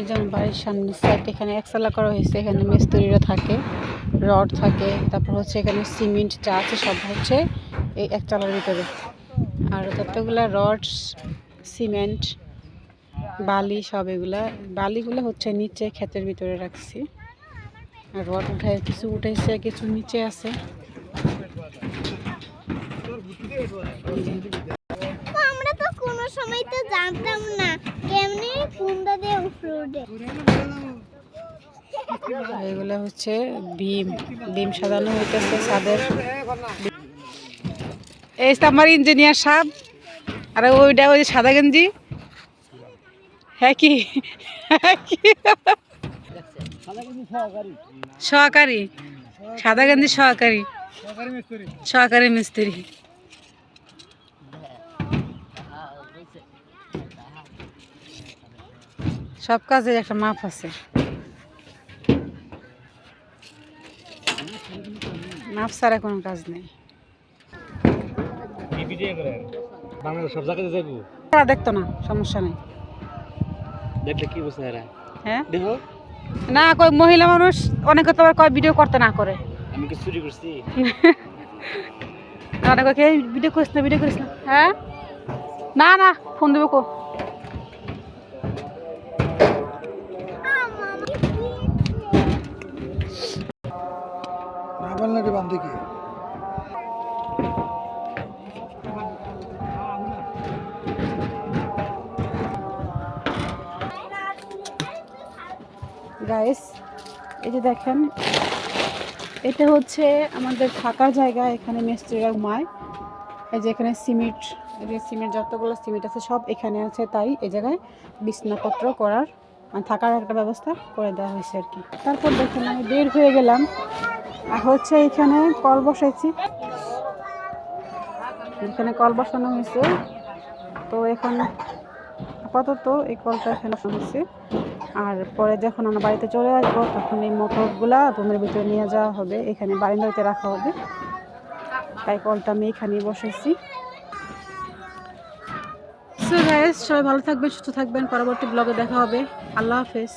এই যেমন বাড়ির সামনে সাইড এখানে একতলা করা হয়েছে, এখানে মিস্ত্রিরা থাকে, রড থাকে, তারপর হচ্ছে এখানে সিমেন্ট যা আছে সব হচ্ছে এই একতলার ভিতরে। আর যতগুলা রড, সিমেন্ট, বালি সব এগুলা, বালিগুলো হচ্ছে নিচে ক্ষেতের ভিতরে রাখছি, আর রড উঠায় কিছু উঠাইছে, কিছু নিচে আছে। আমরা তো কোনো সময় তো জানতাম না কেমনে কুন্ডা দিয়ে উপরে। এগুলো হচ্ছে বিম, বিম সাজানো হইতেছে ছাদের। এই আমার ইঞ্জিনিয়ার সাহেব, আর ওইটা ওই সাদা গেঞ্জি, হ্যাঁ কি সহকারী, সাদা গেঞ্জি সহকারী, সহকারী মিস্ত্রি। সব কাজের একটা মাপ আছে, মাপ ছাড়া কোনো কাজ নেই। দেখতো না, সমস্যা নেই, দেখলে কি বুঝতে হ্যাঁ না কই মহিলা মানুষ অনেকে তো কয় ভিডিও করতে না করে। আমি কি চুরি করছি? অনেকে ভিডিও করিস না, ভিডিও করিস না। হ্যাঁ না না ফোন দেবো কো। গাইস এই যে দেখেন, এটা হচ্ছে আমাদের থাকার জায়গা, এখানে মিস্ত্রিরা ঘুমায়। এই যে এখানে সিমেন্ট, এই যে সিমেন্ট যতগুলো সিমেন্ট আছে সব এখানে আছে, তাই এই জায়গায় বিছনাপত্র করার মানে থাকার একটা ব্যবস্থা করে দেওয়া হয়েছে আর কি। তারপর দেখেন আমি বের হয়ে গেলাম, আর হচ্ছে এখানে কল বসাইছি, এখানে কল বসানো হয়েছে। তো এখন আপাতত এই কলটা এখানে হয়েছে, আর পরে যখন আমরা বাড়িতে চলে আসবো তখন এই মোটরগুলা রুমের ভিতরে নিয়ে যাওয়া হবে, এখানে বারান্দাতে রাখা হবে, তাই কলটা আমি এখানেই বসাইছি। সো গাইস সবাই ভালো থাকবেন, সুস্থ থাকবেন, পরবর্তী ব্লগে দেখা হবে। আল্লাহ হাফেজ।